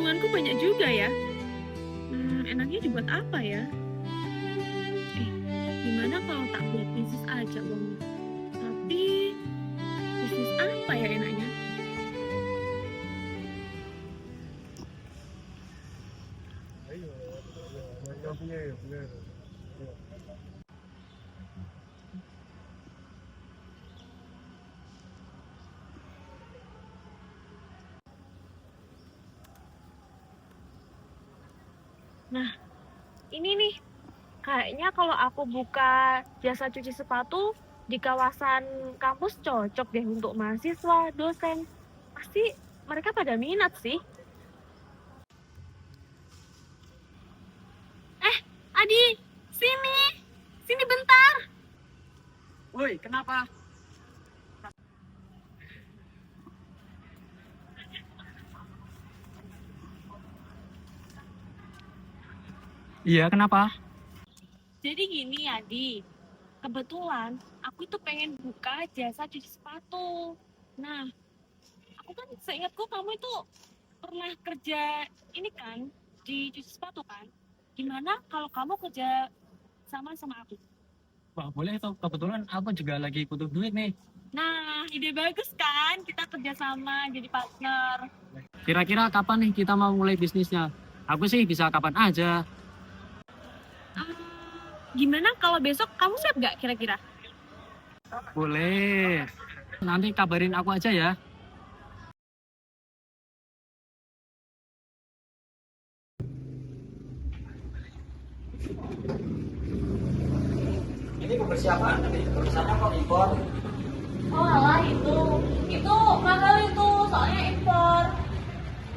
tabunganku banyak juga ya. Enaknya dibuat apa ya? Gimana kalau tak buat bisnis aja uangnya? Tapi bisnis apa ya enaknya? Nah, ini nih, kayaknya kalau aku buka jasa cuci sepatu di kawasan kampus cocok deh untuk mahasiswa, dosen. Pasti mereka pada minat sih. Adi, sini. Sini bentar. Woi, kenapa? Iya, kenapa? Jadi gini, Adi. Kebetulan aku itu pengen buka jasa cuci sepatu. Nah, aku kan seingatku kamu itu pernah kerja ini kan di cuci sepatu kan? Gimana kalau kamu kerja sama aku? Wah, boleh tuh. Kebetulan aku juga lagi butuh duit nih. Nah, ide bagus kan? Kita kerja sama jadi partner. Kira-kira kapan nih kita mau mulai bisnisnya? Aku sih bisa kapan aja. Gimana kalau besok kamu siap nggak kira-kira? Boleh. Nanti kabarin aku aja ya. Ini persiapan, tulisannya kok impor. Oh alah itu mahal itu soalnya impor.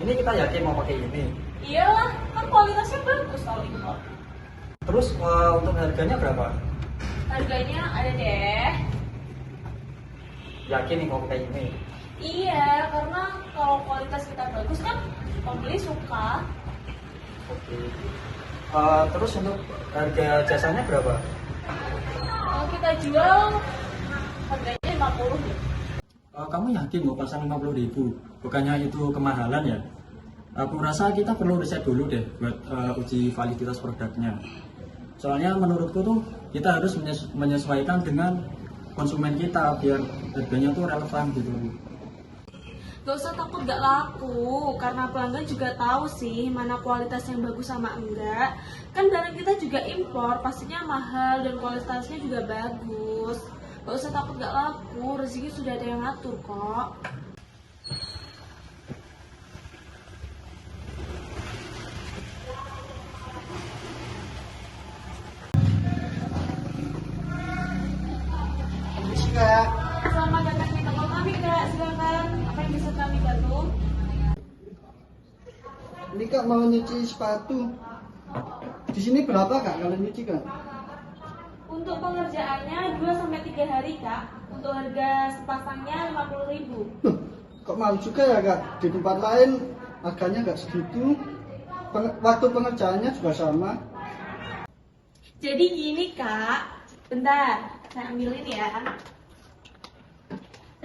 Ini kita yakin mau pakai ini. Iyalah, kan kualitasnya bagus kalau impor. Terus untuk harganya berapa? Harganya ada deh. Yakin nih mau pakai ini. Iya, karena kalau kualitas kita bagus kan pembeli suka. Oke. Terus untuk harga jasanya berapa? Kalau kita jual harganya 50 deh. Kamu yakin mau pasang 50.000? Bukannya itu kemahalan ya? Aku rasa kita perlu riset dulu deh buat uji validitas produknya. Soalnya menurutku tuh kita harus menyesuaikan dengan konsumen kita biar harganya tuh relevan gitu. Gak usah takut gak laku, karena pelanggan juga tahu sih mana kualitas yang bagus sama enggak. Kan barang kita juga impor, pastinya mahal dan kualitasnya juga bagus. Gak usah takut gak laku, rezeki sudah ada yang ngatur kok. Kak, Selamat datang di toko kami kak, silakan. Apa yang bisa kami bantu? Ini kak mau nyuci sepatu. Di sini berapa kak kalau nyuci kak? Untuk pengerjaannya 2-3 hari kak. Untuk harga sepasangnya 50.000. Kok mahal juga ya kak? Di tempat lain harganya nggak segitu. Waktu pengerjaannya juga sama. Jadi gini kak, bentar, saya ambilin ya.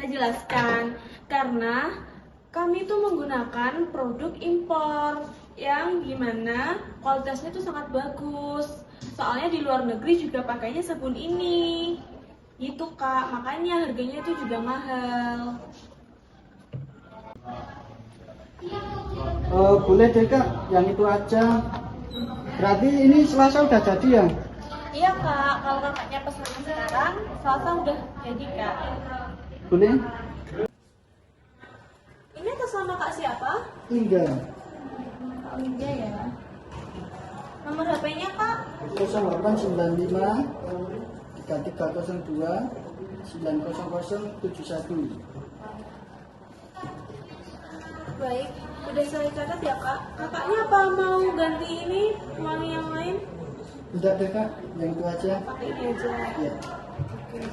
Saya jelaskan, karena kami itu menggunakan produk impor yang gimana kualitasnya itu sangat bagus. Soalnya di luar negeri juga pakainya sabun ini. Gitu kak, makanya harganya itu juga mahal. Boleh deh kak, yang itu aja. Berarti ini Selasa udah jadi ya? Iya kak, kalau kakaknya pesan sekarang, Selasa udah jadi kak. Boleh? Ini atas nama kak siapa? Enggak. Kak Winda ya. Nomor HP-nya kak? 0895 3302 90071. Baik, udah saya catat ya kak. Kakaknya apa mau ganti ini uang yang lain? Enggak deh kak, yang itu aja. Pakai ini aja. Ya. Oke.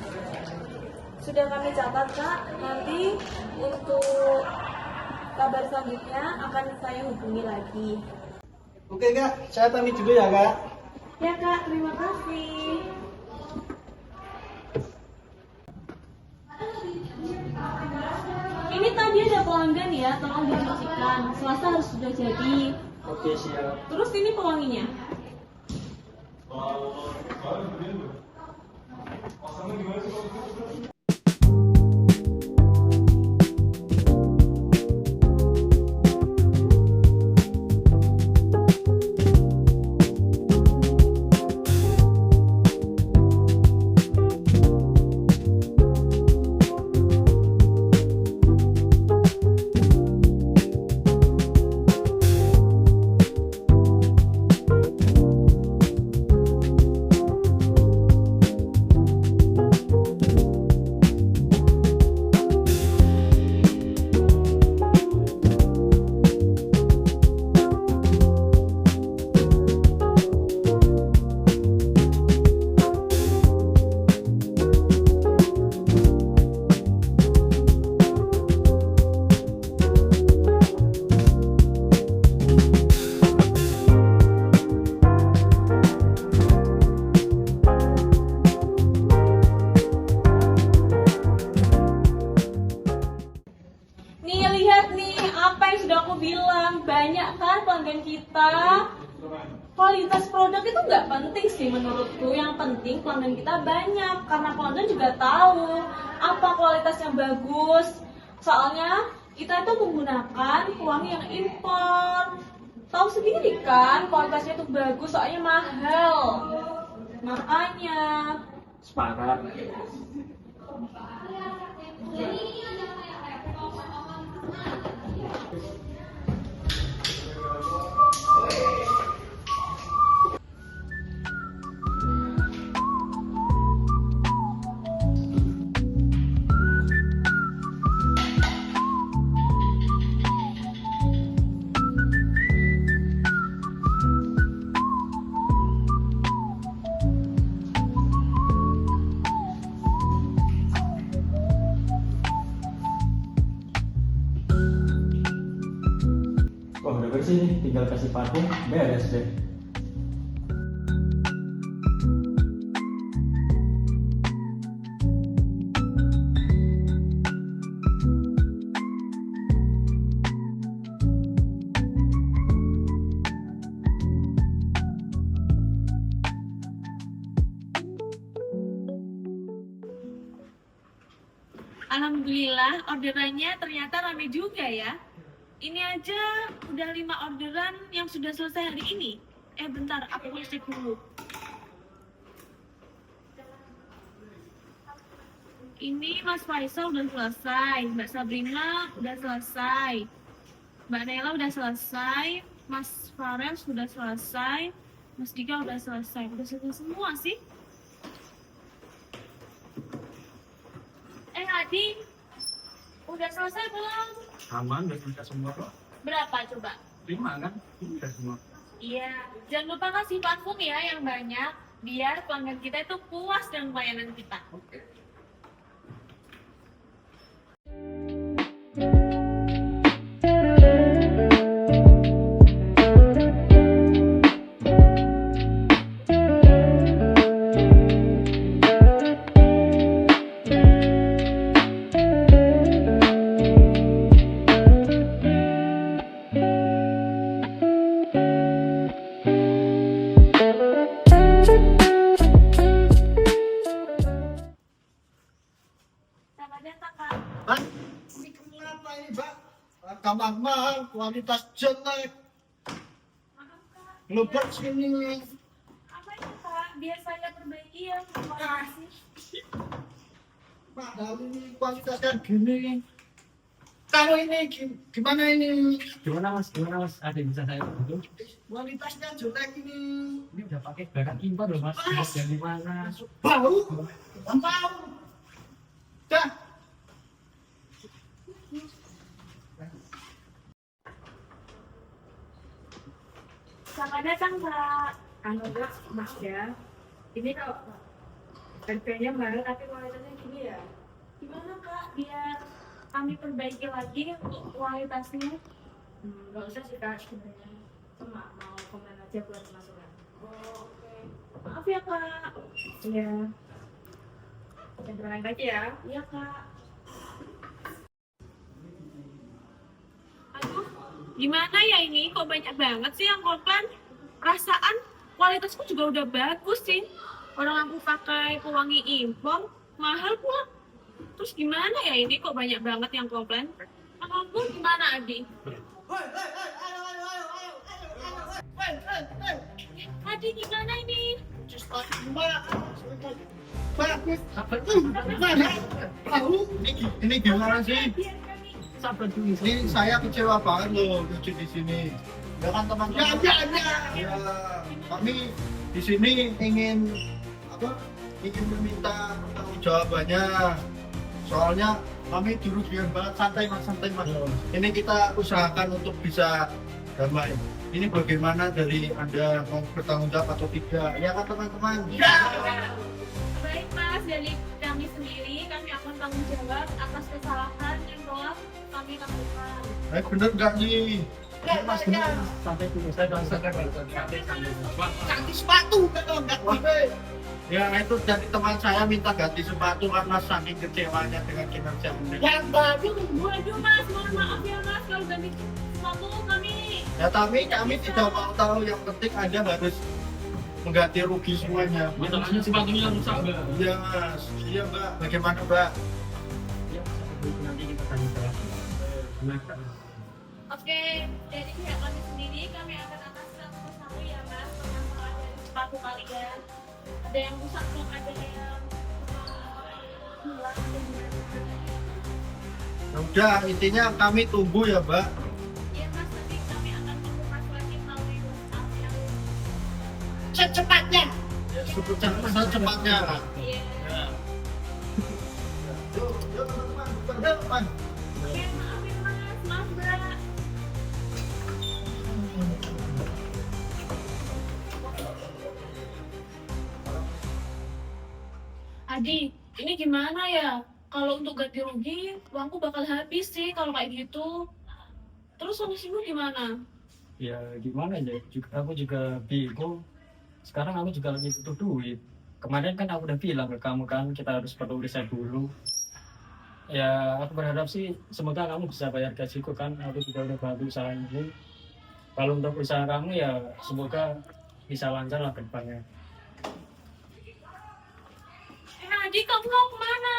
Sudah kami catat kak. Nanti untuk kabar selanjutnya akan saya hubungi lagi. Oke kak, saya pamit dulu ya kak. Ya kak, terima kasih. Ini Ini tadi ada pelanggan ya, tolong dicucikan. Selasa harus sudah jadi. Oke, siap. Terus ini pewanginya. Nih lihat nih apa yang sudah aku bilang, banyak kan pelanggan kita. Kualitas produk itu nggak penting sih menurutku, yang penting pelanggan kita banyak karena pelanggan juga tahu apa kualitas yang bagus. Soalnya kita itu menggunakan pewangi yang impor. Tahu sendiri kan kualitasnya itu bagus, soalnya mahal. Makanya Sepakat. Wah, udah bersih nih, tinggal kasih parfum, beres deh. Alhamdulillah orderannya ternyata rame juga ya. Ini aja udah 5 orderan yang sudah selesai hari ini. Bentar, aku mau cek dulu. Ini Mas Faisal udah selesai, Mbak Sabrina udah selesai, Mbak Nela udah selesai, Mas Farel sudah selesai, Mas Dika udah selesai semua sih. Adi, udah selesai belum? Aman, udah selesai semua kok. Berapa coba? 5 kan? Ini udah semua. Iya, jangan lupa kasih parfum ya yang banyak, biar pelanggan kita itu puas dengan pelayanan kita. Oke. Selamat datang, Kak. Hah? Ini kenapa ini, Mbak? Kamar mahal, kualitas jelek. Maaf, Kak. Ngelubat sini. Apa itu, Kak? Biar saya perbaiki ya. Terima kasih. Padahal ini kualitasnya gini. Kamu ini gimana ini? Gimana mas? Ada yang bisa saya bantu? Kualitasnya jelek ini. Ini udah pakai barang impor loh mas. Mas. Dari mana? Bau. Bau. Dah. Selamat datang, Kak. Kak, Mas ya. Ini kalau harganya mahal tapi kualitasnya gini ya. Gimana, Kak? Biar kami perbaiki lagi untuk kualitasnya. Nggak usah sih Kak sebenarnya, cuma mau komen aja buat masukan. Oh, oke. Maaf ya, Kak. Iya. Jangan terlalu aja ya. Iya, Kak. Gimana ya ini? Kok banyak banget sih yang komplain? Perasaan kualitasku juga udah bagus sih. Orang aku pakai pewangi impor, mahal pula. Terus gimana ya ini? Kok banyak banget yang komplain? Kamu gimana, Adi? Adi gimana ini? Ini gimana sih? Biar kami Sabar dulu. Ini saya kecewa banget loh nyuci di sini. Ya kan teman-teman. Ya, kami di sini ingin apa? Ingin meminta pertanggung jawabannya. Soalnya kami dirugikan banget, santai mas. Ini kita usahakan untuk bisa damai. Ini bagaimana dari Anda mau bertanggung jawab atau tidak? Ya kan teman-teman? baik Mas, dari kami sendiri kami akan tanggung jawab atas kesalahan yang telah kami lakukan. Bener nggak nih? Mas, bener. Sampai dulu. Saya Ganti sepatu kalau nggak boleh. Ya itu dari teman saya minta ganti sepatu karena saking kecewanya dengan kinerja Anda. Waduh Mas, mohon maaf ya Mas kalau ganti sepatu kami. Ya tapi kami tidak mau tahu, yang penting Anda harus mengganti rugi semuanya. Masalahnya sepatunya rusak, Mbak. Iya mas, iya mbak. Bagaimana mbak? Ya, nanti kita tanya. Oke, dari pihak kami sendiri kami akan atas satu ya Mas permasalahan dari sepatu kalian. Ada yang rusak belum, ada yang hilang atau gimana? Ya udah, intinya kami tunggu ya mbak. Iya Mas, nanti kami akan mengupas lagi melalui WhatsApp yang Secepatnya. Ya, secepatnya. iya. Ya. Yuk teman-teman, bukan depan. Oke, maafin Mas, maaf Mbak. Adi, ini gimana ya? Kalau untuk ganti rugi, uangku bakal habis sih kalau kayak gitu. Terus solusimu gimana? Ya gimana ya, aku juga bingung. Sekarang aku juga lagi butuh duit. Kemarin kan aku udah bilang ke kamu kan, kita harus perlu riset dulu. Ya aku berharap sih semoga kamu bisa bayar gajiku kan. Aku juga udah bantu usaha ini. Kalau untuk usaha kamu ya semoga bisa lancar lah ke depannya. Adi, kamu mau kemana?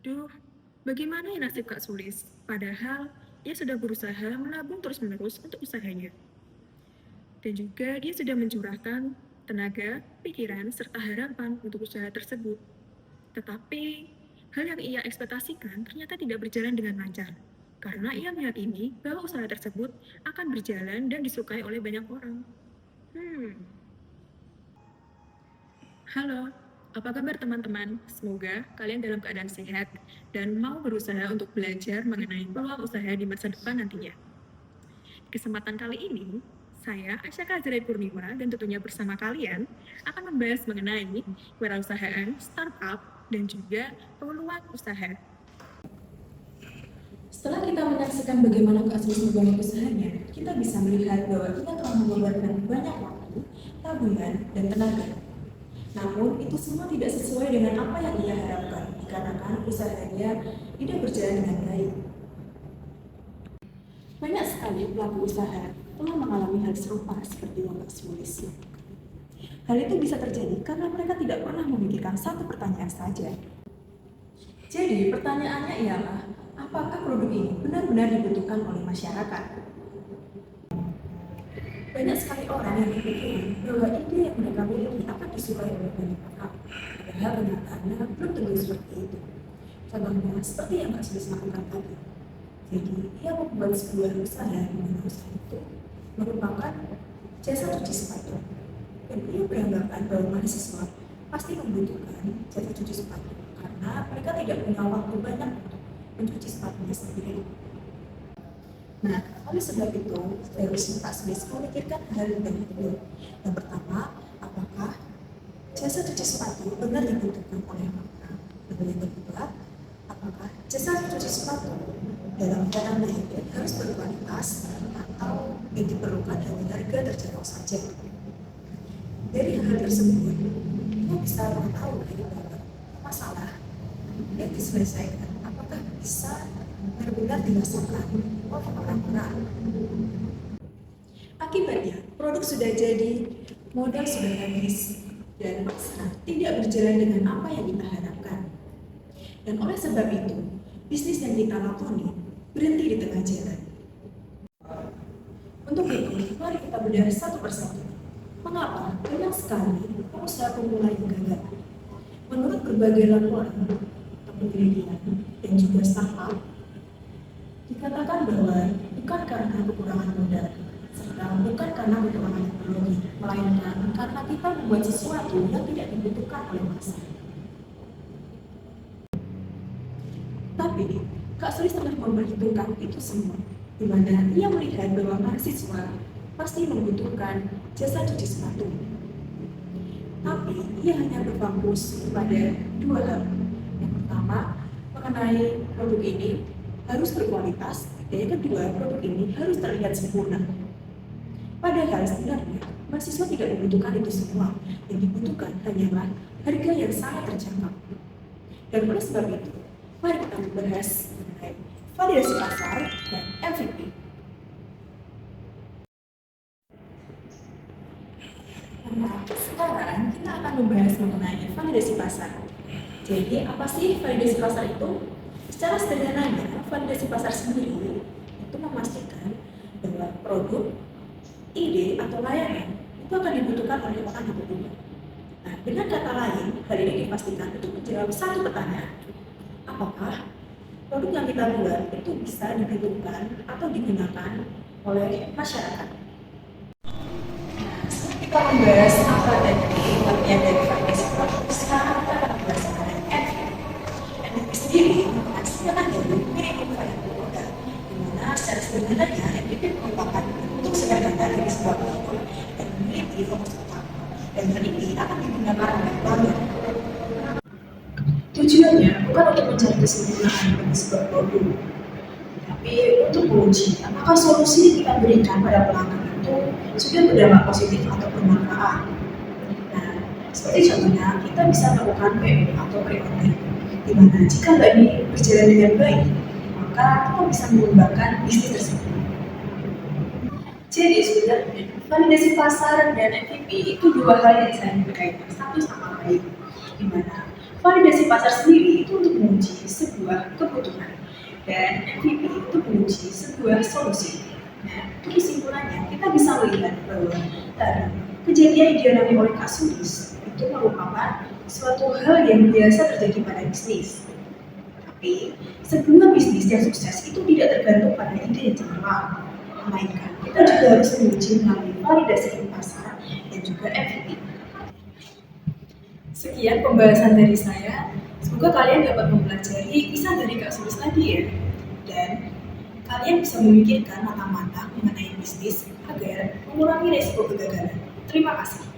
Aduh, bagaimana ya nasib Kak Sulis? Padahal ia sudah berusaha menabung terus-menerus untuk usahanya. Dan juga dia sudah mencurahkan tenaga, pikiran, serta harapan untuk usaha tersebut. Tetapi, hal yang ia ekspektasikan ternyata tidak berjalan dengan lancar. Karena ia meyakini bahwa usaha tersebut akan berjalan dan disukai oleh banyak orang. Halo, apa kabar teman-teman? Semoga kalian dalam keadaan sehat dan mau berusaha untuk belajar mengenai peluang usaha di masa depan nantinya. Di kesempatan kali ini, saya Asyaka Azrai Purnima dan tentunya bersama kalian akan membahas mengenai kewirausahaan, startup, dan juga peluang usaha. Setelah kita menyaksikan bagaimana Kak Sulis membangun usahanya, kita bisa melihat bahwa kita telah mengorbankan banyak waktu, tabungan, dan tenaga. Namun, itu semua tidak sesuai dengan apa yang ia harapkan, dikarenakan usahanya tidak berjalan dengan baik. Banyak sekali pelaku usaha telah mengalami hal serupa seperti yang Kak Sulis. Hal itu bisa terjadi karena mereka tidak pernah memikirkan satu pertanyaan saja. Jadi, pertanyaannya ialah, apakah produk ini benar-benar dibutuhkan oleh masyarakat? Banyak sekali orang yang berpikiran bahwa ide yang mereka miliki akan disukai oleh banyak orang. Padahal kenyataannya belum tentu seperti itu. Contohnya seperti yang Kak Sulis lakukan tadi. Jadi, ia membuat sebuah usaha di mana usaha itu merupakan jasa cuci sepatu. Dan ia beranggapan bahwa mahasiswa pasti membutuhkan jasa cuci sepatu karena mereka tidak punya waktu banyak untuk mencuci sepatunya sendiri. Nah, oleh sebab itu, seharusnya Kak Sulis memikirkan hal yang itu. Yang pertama, apakah jasa cuci sepatu benar dibutuhkan oleh orang. Dan yang kedua, apakah jasa cuci sepatu dalam barang itu harus berkualitas atau yang diperlukan hanya harga terjangkau saja. Dari hal tersebut, kita bisa mengetahui bahwa masalah yang diselesaikan apakah bisa benar-benar dirasakan oleh orang-orang. Akibatnya, produk sudah jadi, modal sudah habis, dan pasar tidak berjalan dengan apa yang kita harapkan. Dan oleh sebab itu, bisnis yang kita lakoni berhenti di tengah jalan. Untuk itu, mari kita bedah satu persatu. Mengapa banyak sekali pengusaha pemula yang gagal? Menurut berbagai laporan atau penelitian dan juga startup, dikatakan bahwa bukan karena kekurangan modal, serta bukan karena kekurangan teknologi, melainkan karena kita membuat sesuatu yang tidak dibutuhkan oleh pasar. Tapi, Kak Sulis tengah memperhitungkan itu semua, di mana ia melihat bahwa mahasiswa pasti membutuhkan jasa cuci sepatu. Tapi, ia hanya berfokus pada dua hal. Yang pertama, mengenai produk ini harus berkualitas, dan yang kedua, produk ini harus terlihat sempurna. Padahal sebenarnya, mahasiswa tidak membutuhkan itu semua. Yang dibutuhkan hanyalah harga yang sangat terjangkau. Dan oleh sebab itu, mari kita membahas mengenai validasi pasar dan MVP. Nah, sekarang kita akan membahas mengenai validasi pasar. Jadi, apa sih validasi pasar itu? Secara sederhananya, validasi pasar sendiri itu memastikan bahwa produk, ide, atau layanan itu akan dibutuhkan oleh orang atau tidak. Nah, dengan kata lain, hal ini dipastikan untuk menjawab satu pertanyaan. Apakah produk yang kita buat itu bisa dibutuhkan atau digunakan oleh masyarakat? Nah, setelah kita membahas apa tadi bagian dari validasi produk, sekarang kita akan membahas mengenai MVP. MVP sendiri menghasilkan dari minimum viable product, di mana secara sederhananya MVP merupakan bentuk sederhana dari sebuah produk yang memiliki fokus utama, dan hal ini akan digunakan oleh pelanggan. Tujuannya bukan untuk mencari kesempurnaan bagi sebuah produk, tapi untuk menguji apakah solusi yang kita berikan pada pelanggan itu sudah berdampak positif atau bermanfaat. Nah, seperti contohnya, kita bisa melakukan PO atau pre-order, di mana jika hal ini berjalan dengan baik, maka kita bisa mengembangkan bisnis tersebut. Jadi sebenarnya, validasi pasar dan MVP itu dua hal yang saling berkaitan satu sama lain, di mana validasi pasar sendiri itu untuk menguji sebuah kebutuhan, dan MVP itu menguji sebuah solusi. Nah, untuk kesimpulannya, kita bisa melihat bahwa tadi kejadian yang dialami oleh Kak Sulis itu merupakan suatu hal yang biasa terjadi pada bisnis. Tapi, sebuah bisnis yang sukses itu tidak tergantung pada ide yang cemerlang, melainkan kita juga harus menguji melalui validasi pasar dan juga MVP. Sekian pembahasan dari saya. Semoga kalian dapat mempelajari kisah dari Kak Sulis tadi ya. Dan kalian bisa memikirkan matang-matang mengenai bisnis agar mengurangi resiko kegagalan. Terima kasih.